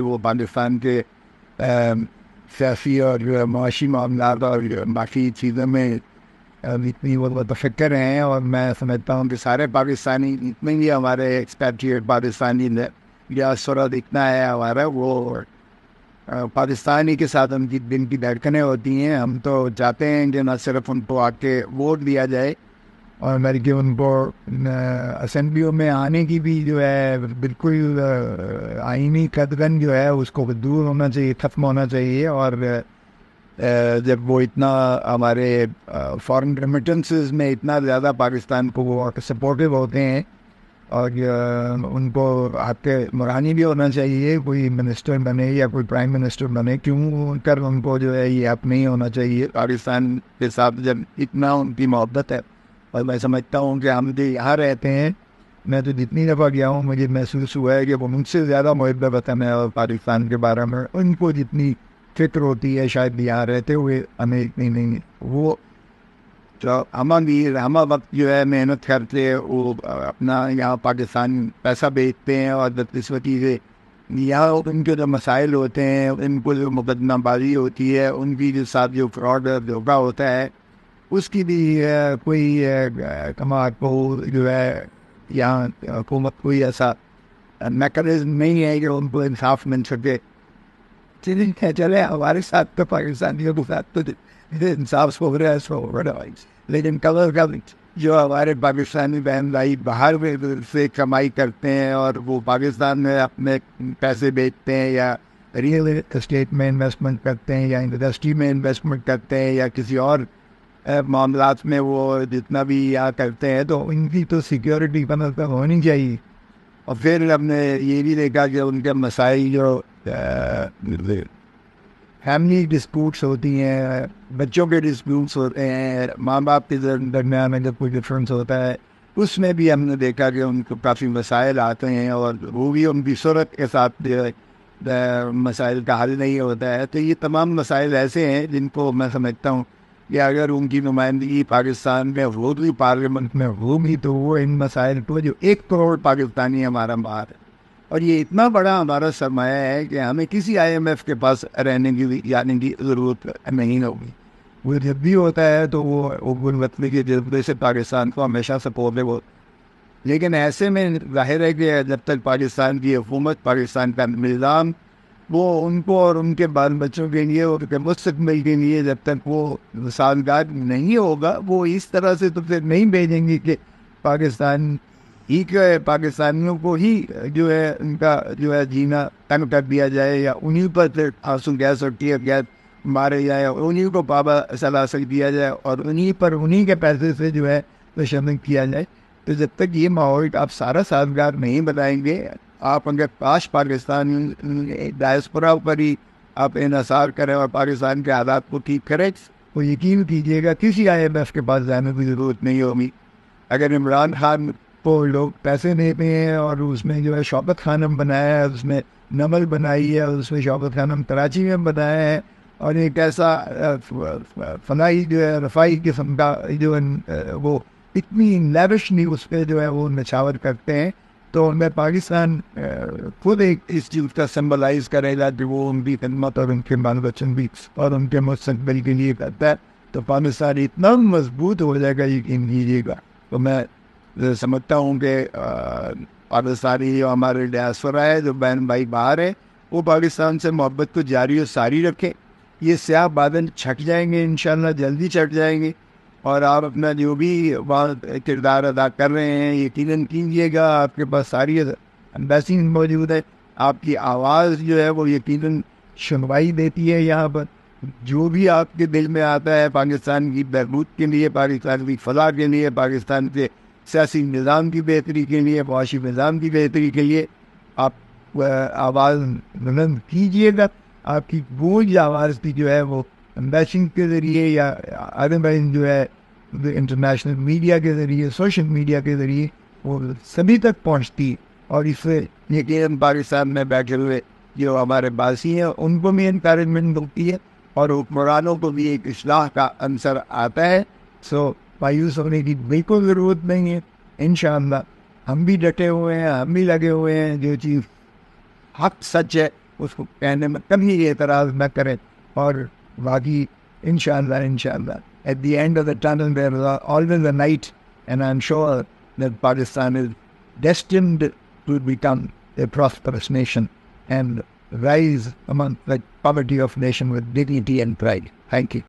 وہ پاکستان کے سیاسی اور معاشی معاملات اور باقی چیزوں میں اتنی وہ متفکر ہیں، اور میں سمجھتا ہوں کہ سارے پاکستانی اتنے ہی ہمارے ایکسپیٹریٹ پاکستانی یا سرحد اتنا ہے ہمارا، وہ پاکستانی کے ساتھ ہم کی دن کی دھڑکنیں ہوتی ہیں. ہم تو چاہتے ہیں کہ نہ صرف ان کو آ کے ووٹ دیا جائے، اور بلکہ ان کو اسمبلیوں میں آنے کی بھی جو ہے بالکل آئینی قدغن جو ہے اس کو دور ہونا چاہیے، ختم ہونا چاہیے. اور جب وہ اتنا ہمارے فارن ریمیٹنسز میں اتنا زیادہ پاکستان کو وہ سپورٹیو ہوتے ہیں، اور ان کو آپ کے مرانی بھی ہونا چاہیے، کوئی منسٹر بنے یا کوئی پرائم منسٹر بنے، کیوں کر ان کو جو ہے یہ آپ نہیں ہونا چاہیے پاکستان کے ساتھ جب اتنا ان کی محبت ہے. اور میں سمجھتا ہوں کہ ہم جو یہاں رہتے ہیں، میں تو جتنی دفعہ گیا ہوں مجھے محسوس ہوا ہے کہ وہ مجھ سے زیادہ محب وطن ہے، اور پاکستان کے بارے میں ان کو جتنی فکر ہوتی ہے شاید یہاں رہتے ہوئے ہمیں اتنی نہیں ہے. وہ جو ہم وقت جو ہے محنت کرتے وہ اپنا یہاں پاکستان پیسہ بیچتے ہیں، اور بدقسمتی سے یہاں ان کے جو مسائل ہوتے ہیں، ان کو جو مقدمہ بازی ہوتی ہے، ان کی جو ساتھ جو فراڈ دھوکہ ہوتا ہے، اس کی بھی کوئی کماعت کو جو ہے یہاں حکومت کوئی ایسا میکانزم نہیں ہے کہ ان کو انصاف مل سکے. چلے ہمارے ساتھ تو پاکستانیوں کے ساتھ تو انصاف ہو رہا ہے سو ہو رہا ہے، لیکن کبھی کبھی جو ہمارے پاکستانی بہن بھائی باہر سے کمائی کرتے ہیں اور وہ پاکستان میں اپنے پیسے بیچتے ہیں، یا ریئل اسٹیٹ میں انویسٹمنٹ کرتے ہیں، یا انڈسٹری میں انویسٹمنٹ کرتے ہیں، یا کسی اور معاملات میں وہ جتنا بھی یہاں کرتے ہیں، تو ان کی تو سیکیورٹی کم ہونی چاہیے. اور پھر ہم نے یہ بھی دیکھا کہ ان کے مسائل جو فیملی ڈسپیوٹس ہوتی ہیں، بچوں کے ڈسپیوٹس ہوتے ہیں، ماں باپ کے درمیان میں جب کوئی ڈفرینس ہوتا ہے، اس میں بھی ہم نے دیکھا کہ ان کو کافی مسائل آتے ہیں، اور وہ بھی ان کی صورت کے ساتھ جو مسائل کا حل نہیں ہوتا ہے. تو یہ تمام مسائل ایسے ہیں جن کو میں سمجھتا ہوں کہ اگر ان کی نمائندگی پاکستان میں ہوگی، پارلیمنٹ میں ہوگی، تو وہ ان مسائل کو جو 1 کروڑ پاکستانی ہمارا باہر ہے، اور یہ اتنا بڑا ہمارا سرمایہ ہے کہ ہمیں کسی IMF کے پاس رہنے کی جانے کی ضرورت نہیں ہوگی. وہ جب بھی ہوتا ہے تو وہ غربت کے جذبے سے پاکستان کو ہمیشہ سپورٹ ہے وہ. لیکن ایسے میں ظاہر ہے کہ جب تک پاکستان کی حکومت، پاکستان کا نظام، وہ ان کو اور ان کے بال بچوں کے لیے اور ان کے مستقبل کے لیے جب تک وہ سازگار نہیں ہوگا، وہ اس طرح سے تو پھر نہیں بھیجیں گے کہ پاکستان ہی کے پاکستانیوں کو ہی جو ہے ان کا جو ہے جینا تنگ کر دیا جائے، یا انہیں پر پھر آنسو گیس اور ٹیئر گیس مارے جائے، اور انہیں کو پابا سلاسل دیا جائے، اور انہیں پر انہیں کے پیسے سے جو ہے تشدد کیا جائے. تو جب تک یہ ماحول آپ سارا سازگار نہیں بتائیں گے، آپ اگر کاش پاکستان ڈائسپورا پر ہی آپ انحصار کریں اور پاکستان کے حالات کو ٹھیک کریں، تو یقین کیجیے گا کسی IMF کے پاس جانے کی ضرورت نہیں ہوگی. اگر عمران خان کو لوگ پیسے دیتے ہیں، اور اس میں جو ہے شوکت خانم بنایا ہے، اس میں نمل بنائی ہے، اور اس میں شوکت خانم کراچی میں بنایا ہے، اور ایک ایسا فلائی جو ہے رفائی قسم کا جو وہ اتنی لیوشلی اس پہ جو ہے وہ نچھاور کرتے ہیں، تو ان میں پاکستان خود ایک اس چیز کا سمبلائز کرے گا کہ وہ ان کی خدمت اور ان کے بال بچن بھی اور ان کے مستقبل کے لیے کرتا ہے، تو پاکستان اتنا مضبوط ہو جائے گا، یقین کیجیے گا. تو میں سمجھتا ہوں کہ پاکستانی جو ہمارے ڈیاسپورا ہے، جو بہن بھائی باہر ہیں، وہ پاکستان سے محبت کو جاری و ساری رکھیں. یہ سیاہ بادل چھٹ جائیں گے، انشاءاللہ جلدی چھٹ جائیں گے، اور آپ اپنا جو بھی وہاں کردار ادا کر رہے ہیں یقیناً کیجیے گا. آپ کے پاس ساری ایمبیسی موجود ہے، آپ کی آواز جو ہے وہ یقیناً سنوائی دیتی ہے یہاں پر. جو بھی آپ کے دل میں آتا ہے پاکستان کی بہبود کے لیے، پاکستان کی فلاح کے لیے، پاکستان کے سیاسی نظام کی بہتری کے لیے، معاشی نظام کی بہتری کے لیے، آپ آواز بلند کیجیے گا. آپ کی گونج آواز کی جو ہے وہ ایمبیسی کے ذریعے یا ادروائز جو ہے انٹرنیشنل میڈیا کے ذریعے، سوشل میڈیا کے ذریعے وہ سبھی تک پہنچتی ہے، اور اس سے یقیناً پاکستان میں بیٹھے ہوئے جو ہمارے باسی ہیں ان کو بھی انکریجمنٹ ملتی ہے، اور حکمرانوں کو بھی ایک اصلاح کا عنصر آتا ہے. سو مایوس ہونے کی بالکل ضرورت نہیں ہے. انشاءاللہ ہم بھی ڈٹے ہوئے ہیں، ہم بھی لگے ہوئے ہیں. جو چیز حق سچ ہے اس کو کہنے میں کبھی اعتراض نہ کریں. اور باقی انشاءاللہ at the end of the tunnel there is always a light, and I'm sure that Pakistan is destined to become a prosperous nation and rise among the poverty of nation with dignity and pride. Thank you.